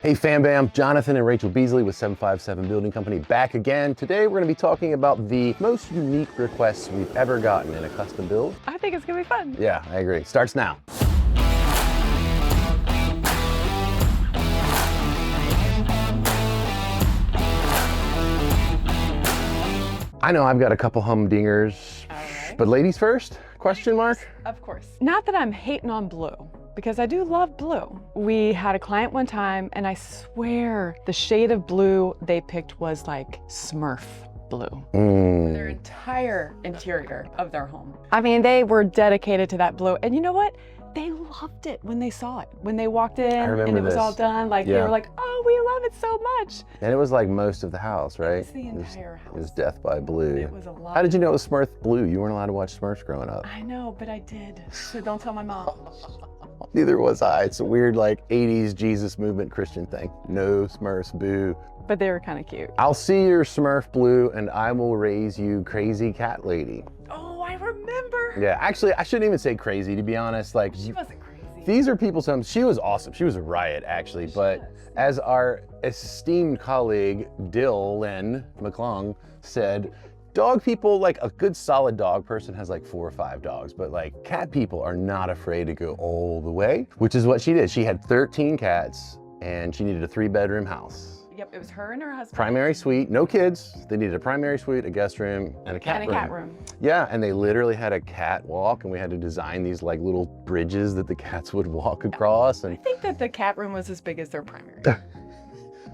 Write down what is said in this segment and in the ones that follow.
Hey fam bam, Jonathan and Rachel Beasley with 757 Building Company back again. Today we're going to be talking about the most unique requests we've ever gotten in a custom build. I think it's going to be fun. Yeah, I agree. Starts now. I know I've got a couple humdingers, but ladies first? Question mark? Of course. Not that I'm hating on blue, because I do love blue. We had a client one time, and I swear the shade of blue they picked was like Smurf Blue. Their entire interior of their home. I mean, they were dedicated to that blue, and you know what? They loved it when they saw it. When they walked in and it was all done, like they were like, oh, we love it so much. And it was like most of the house, right? It's the entire house. It was death by blue. It was a lot. How did you know it was Smurf Blue? You weren't allowed to watch Smurfs growing up. I know, but I did. So don't tell my mom. Neither was I. It's a weird like 80s Jesus movement Christian thing. No Smurfs, boo. But they were kind of cute. I'll see your Smurf Blue and I will raise you Crazy Cat Lady. Oh, I remember. Yeah, actually, I shouldn't even say crazy, to be honest. Like, She wasn't crazy. These are people's homes. She was awesome. She was a riot, actually. But as our esteemed colleague, Dylan McClung, said, dog people, like a good solid dog person has like 4 or 5 dogs, but like cat people are not afraid to go all the way, which is what she did. She had 13 cats and she needed a 3-bedroom house. Yep, it was her and her husband. Primary suite, no kids. They needed a primary suite, a guest room, and a cat room. Yeah, and they literally had a catwalk, and we had to design these like little bridges that the cats would walk across. And I think that the cat room was as big as their primary.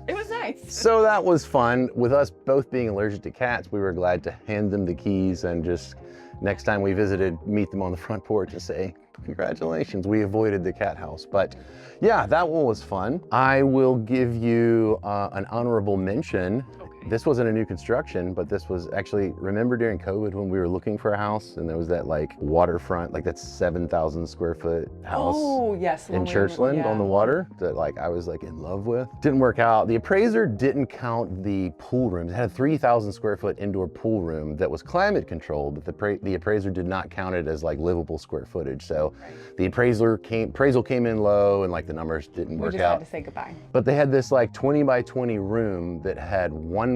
It was nice. So that was fun. With us both being allergic to cats, we were glad to hand them the keys and just next time we visited, meet them on the front porch and say, congratulations, we avoided the cat house. But yeah, that one was fun. I will give you an honorable mention. This wasn't a new construction, but this was actually, remember during COVID when we were looking for a house and there was that like waterfront, like that 7,000 square foot house in Churchland on the water that like I was like in love with. Didn't work out. The appraiser didn't count the pool rooms. It had a 3,000 square foot indoor pool room that was climate controlled, but the appraiser did not count it as like livable square footage. So the appraisal came in low and like the numbers didn't work out. We just had to say goodbye. But they had this like 20 by 20 room that had one-way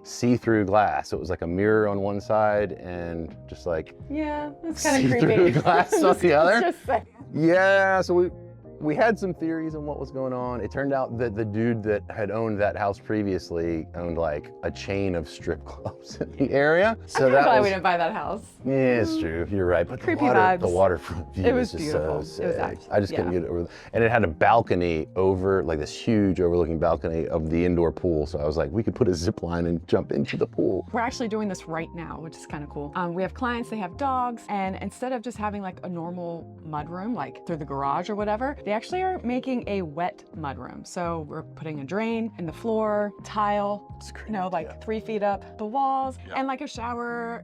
see-through glass. It was like a mirror on one side and just like it's kind of creepy. See-through glass on the other. Just saying. Yeah, so we had some theories on what was going on. It turned out that the dude that had owned that house previously owned like a chain of strip clubs in the area. So I'm glad we didn't buy that house. Yeah, it's true. You're right. But creepy the waterfront view was just beautiful. so sick. It was I just couldn't get it over. And it had a balcony over, like this huge overlooking balcony of the indoor pool. So I was like, we could put a zip line and jump into the pool. We're actually doing this right now, which is kind of cool. We have clients, they have dogs, and instead of just having like a normal mudroom, like through the garage or whatever, they actually are making a wet mudroom. So we're putting a drain in the floor, tile, like 3 feet up the walls, and like a shower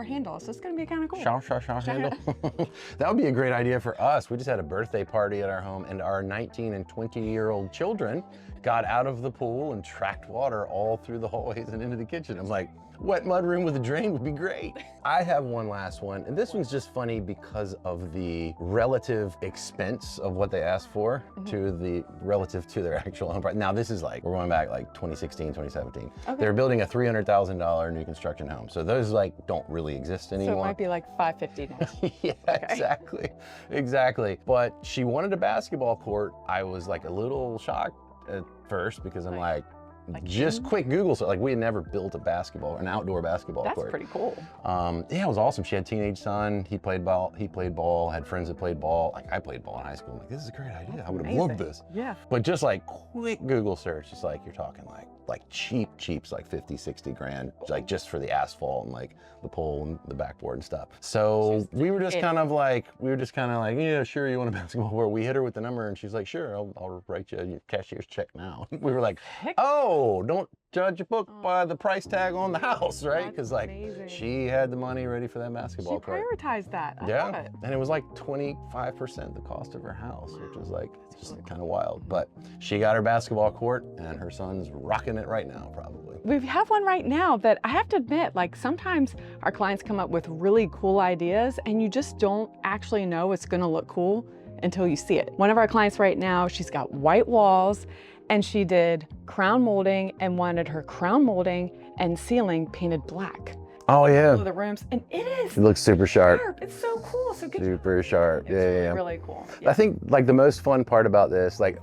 handle. So it's gonna be kind of cool. Shower handle. That would be a great idea for us. We just had a birthday party at our home and our 19 and 20-year-old children got out of the pool and tracked water all through the hallways and into the kitchen. I'm like, wet mudroom with a drain would be great. I have one last one, and this one's just funny because of the relative expense of what they asked for relative to their actual home price. Now this is like, we're going back like 2016, 2017. Okay. They're building a $300,000 new construction home. So those like don't really exist anymore. So it might be like $550 now. Yeah, exactly. But she wanted a basketball court. I was like a little shocked at first because I'm like just quick Google, so like we had never built an outdoor basketball court. That's pretty cool. Yeah, it was awesome. She had a teenage son, he played ball, had friends that played ball. Like I played ball in high school. I'm like, this is a great idea. I would have loved this. Yeah. But just like quick Google search, it's like you're talking like cheap's like 50, 60 grand, like just for the asphalt and like the pole and the backboard and stuff. So we were just kind of like, yeah, sure, you want a basketball court? We hit her with the number and she's like, sure, I'll write you a cashier's check now. We were like, oh, don't judge a book by the price tag on the house, right? Because like she had the money ready for that basketball court. She prioritized that. I love it. And it was like 25% the cost of her house, which was like just kind of wild. But she got her basketball court and her son's rocking it right now, probably. We have one right now that I have to admit, like sometimes our clients come up with really cool ideas and you just don't actually know it's gonna look cool until you see it. One of our clients right now, she's got white walls And she did crown molding and wanted her crown molding and ceiling painted black. Oh yeah. The rooms, and it is. It looks super sharp. It's so cool. So good. Super sharp. It's Yeah. really cool. I think like the most fun part about this, like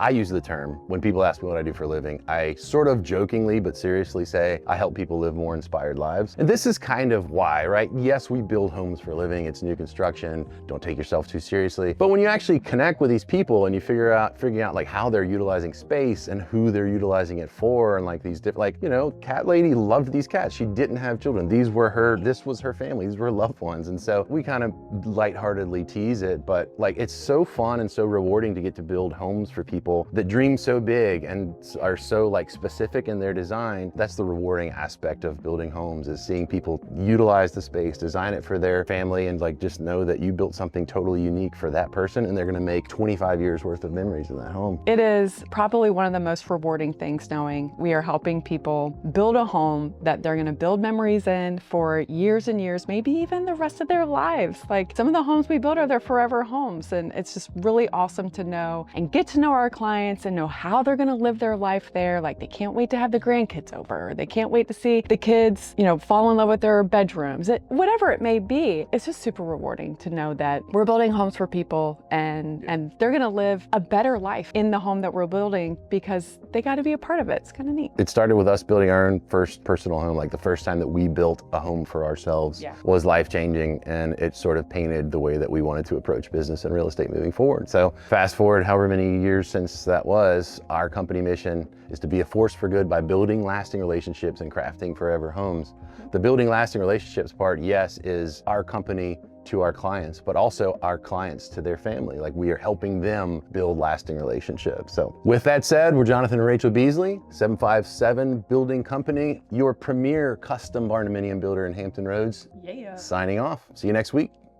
I use the term when people ask me what I do for a living, I sort of jokingly but seriously say I help people live more inspired lives. And this is kind of why, right? Yes, we build homes for a living. It's new construction. Don't take yourself too seriously. But when you actually connect with these people and you figuring out like how they're utilizing space and who they're utilizing it for, and like these different, like, you know, cat lady loved these cats. She didn't have children. This was her family. These were her loved ones. And so we kind of lightheartedly tease it, but like it's so fun and so rewarding to get to build homes for people that dream so big and are so like specific in their design. That's the rewarding aspect of building homes, is seeing people utilize the space, design it for their family, and like just know that you built something totally unique for that person and they're going to make 25 years worth of memories in that home. It is probably one of the most rewarding things, knowing we are helping people build a home that they're going to build memories in for years and years, maybe even the rest of their lives. Like some of the homes we build are their forever homes, and it's just really awesome to know and get to know our clients and know how they're going to live their life there. Like they can't wait to have the grandkids over, or they can't wait to see the kids, you know, fall in love with their bedrooms, whatever it may be. It's just super rewarding to know that we're building homes for people and they're going to live a better life in the home that we're building because they got to be a part of it. It's kind of neat. It started with us building our own first personal home. Like the first time that we built a home for ourselves was life-changing, and it sort of painted the way that we wanted to approach business and real estate moving forward. So fast forward however many years since that was, our company mission is to be a force for good by building lasting relationships and crafting forever homes. The building lasting relationships part, yes, is our company to our clients, but also our clients to their family. Like we are helping them build lasting relationships. So with that said, we're Jonathan and Rachel Beasley, 757 Building Company, your premier custom barndominium builder in Hampton Roads. Yeah. Signing off. See you next week.